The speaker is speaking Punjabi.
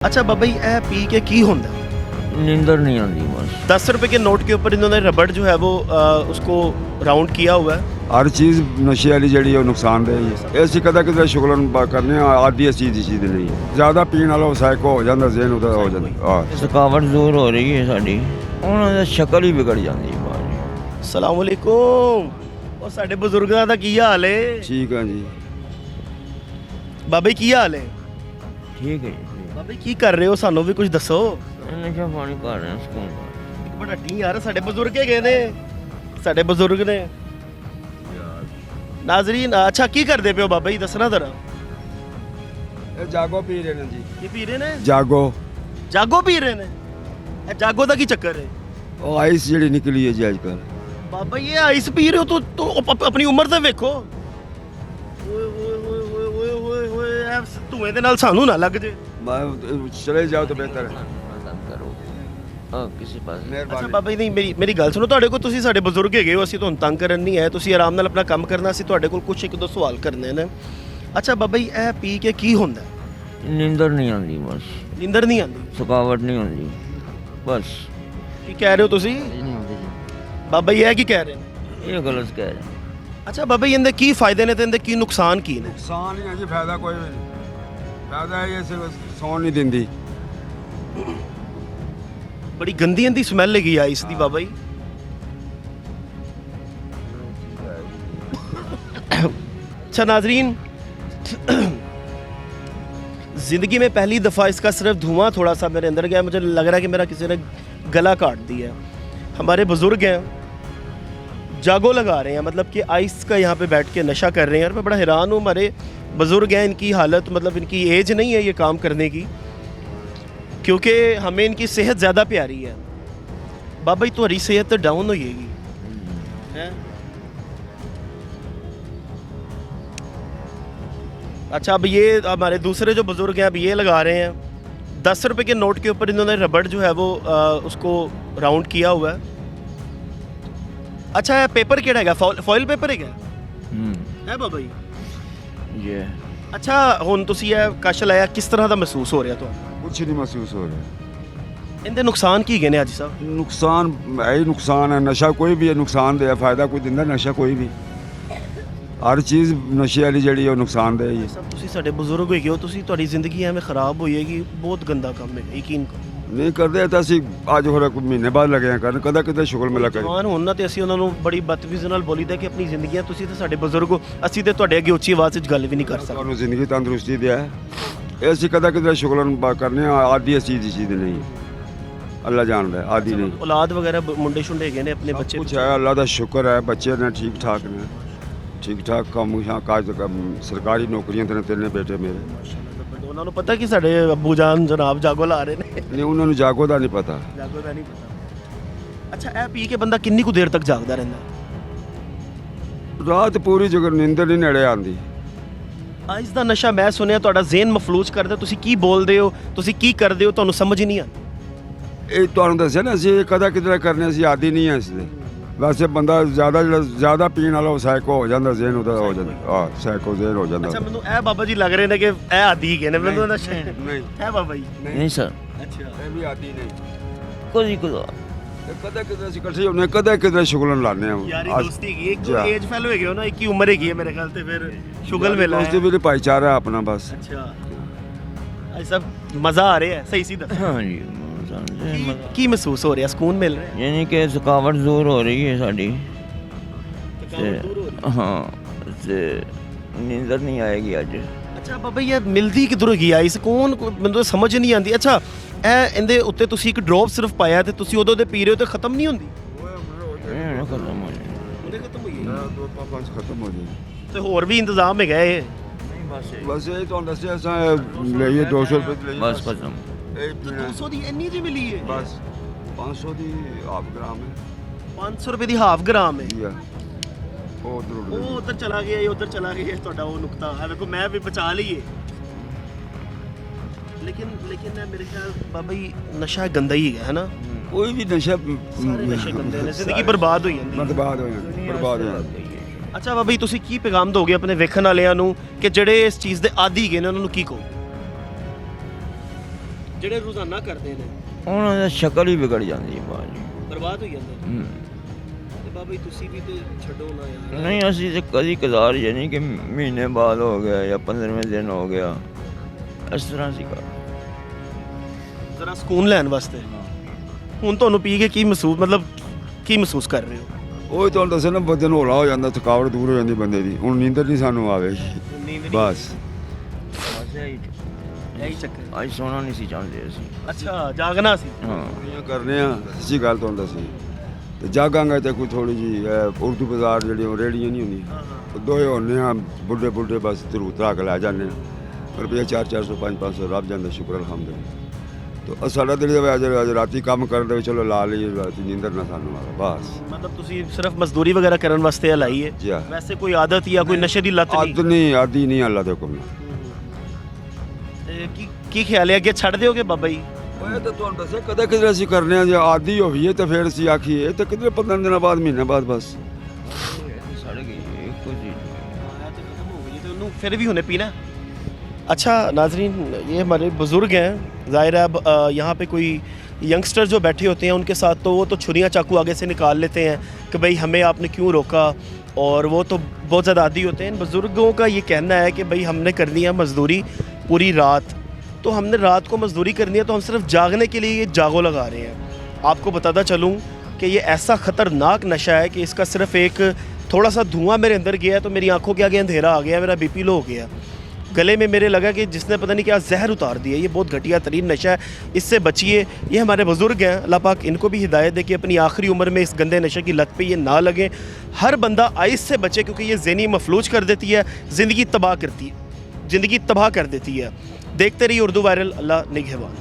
अच्छा बाबा जी ए पी के की होता है? नींदर नहीं आती बस। 10 रुपए के नोट के ऊपर इन्होंने रबड़ जो है वो उसको राउंड किया हुआ है। हर चीज़ नशे वाली जी नुकसानदेह है। ऐसी कदा कि शुगलन करने आदि इस चीज़ चीज़ नहीं है। ज़्यादा पीने वाला साइको हो जाता जहन उदा हो जाता। थकावट दूर हो रही है साड़ी, उन्होंने शक्ल ही बिगड़ जाती है बाहर। अस्सलाम वालेकुम। और साडे बजुर्गों का की हाल है? ठीक है जी। बाबा जी की हाल है? ठीक है जी। बाबा जी की कर रहे हो, सानू भी कुछ दसो। नशा पानी कर रहे हैं स्कूल। बड़ा डी यार साडे बजुर्ग है ने, साडे बजुर्ग ने। नाजरीन अच्छा की करते पे हो बाबा जी, दसना जरा। जागो पी रहे हैं जी। की पी रहे ने? जागो। जागो पी रहे ने? ए जागो दा की चक्कर है? ਉਹ ਆਈਸ ਜਿਹੜੀ ਨਿਕਲੀ ਹੈ ਜੀ ਅੱਜ ਕੱਲ। बाबा ये आइस पी रहे हो तो अपनी उम्र तो वेखो। ओए ओए ओए ओए ओए ओए ओए ऐ धुएं दे नाल सानू ना लग जे। चले जाओ तो बेहतर है। किसी पास अच्छा बाबा जी नहीं मेरी गल सुनो, ਤੁਹਾਡੇ ਕੋਲ ਤੁਸੀਂ ਸਾਡੇ ਬਜ਼ੁਰਗ ਹੈਗੇ ਹੋ, ਅਸੀਂ ਤੁਹਾਨੂੰ ਤੰਗ ਕਰਨ ਨਹੀਂ ਆਏ, ਤੁਸੀਂ ਆਰਾਮ ਨਾਲ ਆਪਣਾ ਕੰਮ ਕਰਨਾ, ਅਸੀਂ ਤੁਹਾਡੇ ਕੋਲ ਕੁਝ ਇੱਕ ਦੋ ਸਵਾਲ ਕਰਨੇ ਨੇ। ਅੱਛਾ ਬਾਬਾ ਜੀ ਇਹ ਪੀ ਕੇ ਕੀ ਹੁੰਦਾ? नींदर नहीं आती बस। ਨੀਂਦਰ ਨਹੀਂ ਆਉਂਦੀ? थकावट नहीं होती बस। ਕੀ ਕਹਿ ਰਹੇ ਹੋ ਤੁਸੀਂ? ਬਾਬਾ ਜੀ ਇਹ ਕੀ ਕਹਿ ਰਹੇ ਨੇ? ये गलत कह रहे हैं। ਅੱਛਾ ਬਾਬਾ ਜੀ ਇਹਦੇ ਕੀ ਫਾਇਦੇ ਨੇ ਤੇ ਇਹਦੇ ਕੀ ਨੁਕਸਾਨ ਕੀ ਨੇ? ਨੁਕਸਾਨ ਹੀ ਹੈ ਜੀ, ਫਾਇਦਾ ਕੋਈ ਵੀ ਨਹੀਂ। ਫਾਇਦਾ ਇਹ ਸਿਰਫ ਸੌਣ ਨਹੀਂ ਦਿੰਦੀ। ਬੜੀ ਗੰਦੀ ਇਹਦੀ ਸਮੈਲ ਹੈਗੀ ਆਈਸ ਦੀ ਬਾਬਾ ਜੀ। अच्छा नाजरीन, ज़िंदगी में पहली दफ़ा इसका सिर्फ धुआं थोड़ा सा मेरे अंदर गया, मुझे लग रहा है कि मेरा किसी ने गला काट दिया। हमारे बुज़ुर्ग हैं, जागो लगा रहे हैं, मतलब कि आइस का यहाँ पे बैठ के नशा कर रहे हैं। और मैं बड़ा हैरान हूँ, हमारे बुज़ुर्ग हैं, इनकी हालत मतलब इनकी एज नहीं है ये काम करने की, क्योंकि हमें इनकी सेहत ज़्यादा प्यारी है। बाबा जी तुम्हारी सेहत तो डाउन होएगी है? अच्छा अब ये हमारे दूसरे जो बुज़ुर्ग हैं अब ये लगा रहे हैं। 10 रुपए के नोट के ऊपर इन्होंने रबड़ जो है वो उसको राउंड किया हुआ है। अच्छा पेपर केड़ा है? फॉइल पेपर है बाबा जी? ये अच्छा हुण तुसीं ਇਹ ਕਸ਼ ਲਾਇਆ, ਕਿਸ ਤਰ੍ਹਾਂ ਦਾ ਮਹਿਸੂਸ ਹੋ ਰਿਹਾ ਤੁਹਾਨੂੰ? ਕੁਛ ਨਹੀਂ ਮਹਿਸੂਸ ਹੋ ਰਿਹਾ। ਇਹਦੇ ਨੁਕਸਾਨ ਕੀ ਗਏ ਨੇ ਅੱਜ ਸਾਹਿਬ? ਨੁਕਸਾਨ ਹੈ ਹੀ ਨੁਕਸਾਨ ਹੈ। ਨਸ਼ਾ ਕੋਈ ਵੀ ਹੈ ਨੁਕਸਾਨਦੇਹ ਹੈ, ਫਾਇਦਾ ਕੋਈ ਦਿੰਦਾ ਨਸ਼ਾ ਕੋਈ ਵੀ। ਹਰ ਚੀਜ਼ ਨਸ਼ੇ ਵਾਲੀ ਜਿਹੜੀ ਉਹ ਨੁਕਸਾਨਦੇਹ ਹੀ ਹੈ। ਸਭ ਤੁਸੀਂ ਸਾਡੇ ਬਜ਼ੁਰਗ ਹੋਏ ਹੋ, ਤੁਸੀਂ ਤੁਹਾਡੀ ਜ਼ਿੰਦਗੀ ਐਵੇਂ ਖਰਾਬ ਹੋਈ ਹੈਗੀ, ਬਹੁਤ ਗੰਦਾ ਕੰਮ ਹੈ, ਯਕੀਨ ਕਰੋ। ਨਹੀਂ ਕਰਦੇ ਤਾਂ ਅਸੀਂ ਅੱਜ ਹੋਰ ਇੱਕ ਮਹੀਨੇ ਬਾਅਦ ਲੱਗੇ ਆ ਕਰਨ, ਕਦਾ ਕਿਤੇ ਸ਼ੁਗਲ ਮਿਲਾ ਕਰੀ। ਜਵਾਨ ਹੋਣ ਨਾ ਤੇ ਅਸੀਂ ਉਹਨਾਂ ਨੂੰ ਬੜੀ ਬਦਤਮੀਜ਼ੀ ਨਾਲ ਬੋਲੀਦਾ ਕਿ ਆਪਣੀ ਜ਼ਿੰਦਗੀਆਂ, ਤੁਸੀਂ ਤਾਂ ਸਾਡੇ ਬਜ਼ੁਰਗ ਹੋ, ਅਸੀਂ ਤੇ ਤੁਹਾਡੇ ਅੱਗੇ ਉੱਚੀ ਆਵਾਜ਼ ਵਿੱਚ ਗੱਲ ਵੀ ਨਹੀਂ ਕਰ ਸਕਦੇ। ਤੁਹਾਨੂੰ ਜ਼ਿੰਦਗੀ ਤੰਦਰੁਸਤੀ ਦਿਆ ਹੈ। ਇਹ ਅਸੀਂ ਕਦਾ ਕਿਤੇ ਸ਼ੁਗਲਨ ਕਰਨੇ ਆਦੀ ਇਸ ਚੀਜ਼ ਦੀ ਚੀਜ਼ ਨਹੀਂ ਹੈ। ਅੱਲਾ ਜਾਣਦਾ ਆਦੀ ਨਹੀਂ। ਔਲਾਦ ਵਗੈਰਾ ਮੁੰਡੇ ਸ਼ੁੰਡੇ ਹੈਗੇ ਨੇ ਆਪਣੇ ਬੱਚੇ? ਕੁਛ ਹੈ, ਅੱਲਾ ਦਾ ਸ਼ੁਕਰ ਹੈ, ਬੱਚੇ ਨੇ ਠੀਕ ਠਾਕ ਨੇ, ਠੀਕ ਠਾਕ ਕੰਮ ਕਾਜ ਸਰਕਾਰੀ ਨੌਕਰੀਆਂ ਤੇ ਨੇ, ਤਿੰਨੇ ਬੇਟੇ ਮੇਰੇ। ਉਹਨਾਂ ਨੂੰ ਪਤਾ ਕਿ ਸਾਡੇ ਅੱਬੂ ਜਾਨ ਜਨਾਬ ਜਾਗੋ ਲਾ ਰਹੇ ਨੇ? ਨਹੀਂ ਉਹਨਾਂ ਨੂੰ ਜਾਗੋ ਦਾ ਨਹੀਂ ਪਤਾ। ਜਾਗੋ ਦਾ ਨਹੀਂ ਪਤਾ। ਅੱਛਾ ਇਹ ਪੀ ਕੇ ਬੰਦਾ ਕਿੰਨੀ ਕੁ ਦੇਰ ਤੱਕ ਜਾਗਦਾ ਰਹਿੰਦਾ? ਰਾਤ ਪੂਰੀ ਜਗਰ ਨੀਂਦਰ ਨਹੀਂ ਨੇੜੇ ਆਉਂਦੀ। ਆਇਸ ਦਾ ਨਸ਼ਾ ਮੈਂ ਸੁਣਿਆ ਤੁਹਾਡਾ ਜ਼ਿਹਨ ਮਫਲੂਜ ਕਰਦਾ, ਤੁਸੀਂ ਕੀ ਬੋਲਦੇ ਹੋ, ਤੁਸੀਂ ਕੀ ਕਰਦੇ ਹੋ, ਤੁਹਾਨੂੰ ਸਮਝ ਹੀ ਨਹੀਂ ਆਉਂਦੀ। ਇਹ ਤੁਹਾਨੂੰ ਦੱਸਿਆ ਨਾ ਅਸੀਂ ਕਦਾ ਕਿਤੇ ਕਰਨੇ, ਅਸੀਂ ਆਦੀ ਨਹੀਂ ਆ ਇਸ ਦੇ। ਵੈਸੇ ਬੰਦਾ ਜ਼ਿਆਦਾ ਪੀਣ ਵਾਲਾ ਸਾਈਕੋ ਹੋ ਜਾਂਦਾ, ਜ਼ਹਿਨ ਉਹਦਾ ਹੋ ਜਾਂਦਾ। ਸਾਈਕੋ ਜ਼ਹਿਨ ਹੋ ਜਾਂਦਾ। ਅੱਛਾ ਮੈਨੂੰ ਇਹ ਬਾਬਾ ਜੀ ਲੱਗ ਰਹੇ ਨੇ ਕਿ ਇਹ ਆਦੀ ਹੈਗੇ ਨੇ, ਮੈਨੂੰ ਨਸ਼ਾ ਨਹੀਂ ਹੈ ਬਾਬਾ ਜੀ? नहीं सर, ਅੱਛਾ ਇਹ ਵੀ ਆਦੀ ਨਹੀਂ। कोई को ਕਦਾ ਕਿਤੇ ਅਸੀਂ ਇਕੱਠੇ ਹੁੰਦੇ, ਕਦਾ ਕਿਤੇ ਸ਼ੁਗਲਨ ਲਾਣੇ ਆ। ਯਾਰੀ ਦੋਸਤੀ ਹੈਗੀ, ਇੱਕ ਏਜ ਫੈਲੋ ਹੈਗੇ ਹੋ ਨਾ, ਇੱਕ ਹੀ ਉਮਰ ਹੈਗੀ ਹੈ ਮੇਰੇ ਖਿਆਲ ਤੇ, ਫਿਰ ਸ਼ੁਗਲ ਮੇਲਾ ਦੋਸਤੀ ਵੀ ਭਾਈਚਾਰਾ ਆਪਣਾ ਬਸ। ਅੱਛਾ ਅੱਜ ਸਭ ਮਜ਼ਾ ਆ ਰਿਹਾ ਹੈ? ਸਹੀ ਸੀ ਦੱਸ। हाँ जी। ਕੀ ਮਹਿਸੂਸ ਹੋ ਰਿਹਾ? ਸਕੂਨ ਮਿਲ ਰਿਹਾ ਹੈ? यानी कि थकावट दूर हो रही है साड़ी। थकावट दूर हो रही है। हाँ ते नींदर नहीं आएगी अज। ਅੱਛਾ ਬਾਬਾ ਇਹ ਮਿਲਦੀ ਕਿਧਰੋਂ ਗਈ ਆਈਸ? ਕੌਣ ਮੈਨੂੰ ਤਾਂ ਸਮਝ ਨਹੀਂ ਆਉਂਦੀ। ਅੱਛਾ ਇਹ ਇਹਦੇ ਉੱਤੇ ਤੁਸੀਂ ਇੱਕ ਡ੍ਰੌਪ ਸਿਰਫ ਪਾਇਆ ਤੇ ਤੁਸੀਂ ਉਦੋਂ ਦੇ ਪੀ ਰਹੇ ਹੋ ਤੇ ਖਤਮ ਨਹੀਂ ਹੁੰਦੀ? खत्म हो जाए। ਉਹਦੇ ਖਤਮ ਹੋਈ ਦੋ ਪੰਜ ਖਤਮ ਹੋ ਜਾਏ। ਤੇ ਹੋਰ ਵੀ ਇੰਤਜ਼ਾਮ ਹੈਗਾ ਇਹ? ਬਸ ਇਹ ਤੁਹਾਨੂੰ ਦੱਸਿਆ ਅਸਾਂ ਲਈਏ 200 ਰੁਪਏ ਲਈਏ बस खत्म। ਇਹ 200 ਦੀ ਇੰਨੀ ਜੀ ਮਿਲੀ ਹੈ? ਬਸ 500 ਦੀ ਹਾਫ ਗ੍ਰਾਮ ਹੈ। 500 ਰੁਪਏ ਦੀ ਹਾਫ ਗ੍ਰਾਮ ਹੈ? ਉਹ ਉਧਰ ਉਹ ਉਧਰ ਚਲਾ ਗਿਆ, ਇਹ ਉਧਰ ਚਲਾ ਗਿਆ, ਤੁਹਾਡਾ ਉਹ ਨੁਕਤਾ ਹੈ। ਵੇਖੋ ਮੈਂ ਵੀ ਬਚਾ ਲਈਏ, ਲੇਕਿਨ ਮੇਰੇ ਖਿਆਲ ਬਾਬਾ ਜੀ ਨਸ਼ਾ ਗੰਦਾ ਹੀ ਹੈਗਾ, ਹੈ ਨਾ? ਕੋਈ ਵੀ ਨਸ਼ਾ ਸਾਰੇ ਨਸ਼ੇ ਗੰਦੇ ਨੇ, ਜ਼ਿੰਦਗੀ ਬਰਬਾਦ ਹੋਈ ਜਾਂਦੀ ਹੈ। ਬਰਬਾਦ ਹੋ ਜਾਂਦੀ, ਬਰਬਾਦ ਹੋ ਜਾਂਦੀ। ਅੱਛਾ ਬਾਬਾ ਜੀ ਤੁਸੀਂ ਕੀ ਪੈਗਾਮ ਦੋਗੇ ਆਪਣੇ ਵੇਖਣ ਵਾਲਿਆਂ ਨੂੰ ਕਿ ਜਿਹੜੇ ਇਸ ਚੀਜ਼ ਦੇ ਆਦੀ ਹੈਗੇ ਨੇ, ਉਹਨਾਂ ਨੂੰ ਕੀ ਕਹੋ? ਜਿਹੜੇ ਰੋਜ਼ਾਨਾ ਕਰਦੇ ਨੇ ਉਹਨਾਂ ਦਾ ਸ਼ਕਲ ਹੀ ਵਿਗੜ ਜਾਂਦੀ ਹੈ ਬਾਅਦ 'ਚ। ਬਰਬਾਦ ਹੋ ਜਾਂਦੇ ਨੇ। ਹੂੰ। ਤੇ ਬਾਬਾ ਜੀ ਤੁਸੀਂ ਵੀ ਤੇ ਛੱਡੋ ਨਾ ਯਾਰ। ਨਹੀਂ ਅਸੀਂ ਤੇ ਕਦੀ ਕਦਾਰ ਯਾਨੀ ਕਿ ਮਹੀਨੇ ਬਾਅਦ ਹੋ ਗਿਆ ਜਾਂ 15ਵੇਂ ਦਿਨ ਹੋ ਗਿਆ, ਇਸ ਤਰ੍ਹਾਂ ਸੀਗਾ। ਜ਼ਰਾ ਸਕੂਨ ਲੈਣ ਵਾਸਤੇ ਹੁਣ ਤੁਹਾਨੂੰ ਪੀ ਕੇ ਕੀ ਮਹਿਸੂਸ ਮਤਲਬ ਕੀ ਮਹਿਸੂਸ ਕਰ ਰਹੇ ਹੋ? ਉਹ ਹੀ ਤੁਹਾਨੂੰ ਦੱਸਿਆ ਨਾ, ਬਦਨ ਹੌਲਾ ਹੋ ਜਾਂਦਾ, ਥਕਾਵਟ ਦੂਰ ਹੋ ਜਾਂਦੀ ਬੰਦੇ ਦੀ। ਹੁਣ ਨੀਂਦਰ ਨਹੀਂ ਸਾਨੂੰ ਆਵੇ ਨੀਂਦ ਬਸ। ਇਹੀ ਚੱਕਰ। ਅੱਜ ਸੋਣਾ ਨਹੀਂ ਸੀ ਚਾਹੁੰਦੇ ਅਸੀਂ। ਅੱਛਾ ਜਾਗਣਾ ਸੀ। ਹਾਂ ਇਹ ਕਰਨੇ ਆ ਸੱਚੀ ਗੱਲ ਤੁਹਾਨੂੰ ਦੱਸੀ, ਤੇ ਜਾਗਾਂਗੇ ਤੇ ਕੋਈ ਥੋੜੀ ਜੀ ਉਰਦੂ ਬਾਜ਼ਾਰ ਜਿਹੜੀ ਉਹ ਰੇੜੀਆਂ ਨਹੀਂ ਹੁੰਦੀਆਂ, ਦੋਏ ਹੁੰਦੇ ਆ ਬੁੱਢੇ ਬੁੱਢੇ ਬਸ ਧਰੂ ਧਰਾ ਕੇ ਲੈ ਜਾਂਦੇ ਆ। ਰੁਪਈਆ 400 500 ਰੱਬ ਜਾਂਦਾ, ਸ਼ੁਕਰ ਅਲਹਮਦੁਲਿਲਾ। ਤੇ ਸਾਡਾ ਦਿਲ ਅੱਜ ਰਾਤੀ ਕੰਮ ਕਰਦੇ ਹੋਏ ਚਲੋ ਲਾ ਲਈ, ਰਾਤੀ ਨੀਂਦਰ ਨਾ ਸਾਨੂੰ ਆਵੇ ਬਸ। ਮਤਲਬ ਤੁਸੀਂ ਸਿਰਫ ਮਜ਼ਦੂਰੀ ਵਗੈਰਾ ਕਰਨ ਵਾਸਤੇ ਲਾਈ ਹੈ? ਜੀ ਹਾਂ। ਵੈਸੇ ਕੋਈ ਆਦਤ ਜਾਂ ਕੋਈ ਨਸ਼ੇ ਦੀ ਲੱਤ ਨਹੀਂ? ਆਦ ਨਹੀਂ, ਆਦੀ ਨਹੀਂ ਅੱਲਾ ਦੇ ਹੁਕਮ ਨਾਲ। ਤੇ ਕੀ ਖਿਆਲ ਹੈ ਅੱਗੇ ਛੱਡ ਦਿਓਗੇ ਬਾਬਾ ਜੀ? ਉਹ ਤਾਂ ਤੁਹਾਨੂੰ ਦੱਸਿਆ ਕਦੇ ਕਿਧਰੇ ਅਸੀਂ ਕਰਨੇ ਆ, ਜੇ ਆਦੀ ਹੋਈਏ ਤਾਂ ਫਿਰ ਅਸੀਂ ਆਖੀਏ ਤੇ ਕਿਧਰੇ 15 ਦਿਨਾਂ ਬਾਅਦ ਮਹੀਨੇ ਬਾਅਦ ਬਸ। ਸੜ ਗਈ ਇੱਕੋ ਜੀ। फिर भी उन्हें पीना। अच्छा नाजरीन, ये हमारे बुज़ुर्ग हैं, ज़ाहिर है अब यहाँ पे कोई यंगस्टर जो बैठे होते हैं उनके साथ तो वो तो छुरियाँ चाकू आगे से निकाल लेते हैं कि भाई हमें आपने क्यों रोका, और वो तो बहुत ज़्यादा आदी होते हैं। इन बुज़ुर्गों का ये कहना है कि भाई हमने करनी है मज़दूरी पूरी रात, तो हमने रात को मज़दूरी करनी है तो हम सिर्फ जागने के लिए ये जागो लगा रहे हैं। आपको बताता चलूँ कि ये ऐसा ख़तरनाक नशा है कि इसका सिर्फ एक थोड़ा सा धुआं मेरे अंदर गया है तो मेरी आंखों के आगे अंधेरा आ गया, मेरा बीपी लो हो गया, गले में मेरे लगा कि जिसने पता नहीं क्या जहर उतार दिया। ये बहुत घटिया तरीन नशा है, इससे बचिए। ये हमारे बुज़ुर्ग हैं, अल्लाह पाक इनको भी हिदायत दे कि अपनी आखिरी उम्र में इस गंदे नशे की लत पे ये ना लगें। हर बंदा आइस से बचे क्योंकि ये ज़हनी मफलूज कर देती है, ज़िंदगी तबाह करती है, ज़िंदगी तबाह कर देती है। देखते रहिए उर्दू वायरल। अल्लाह निगहबान।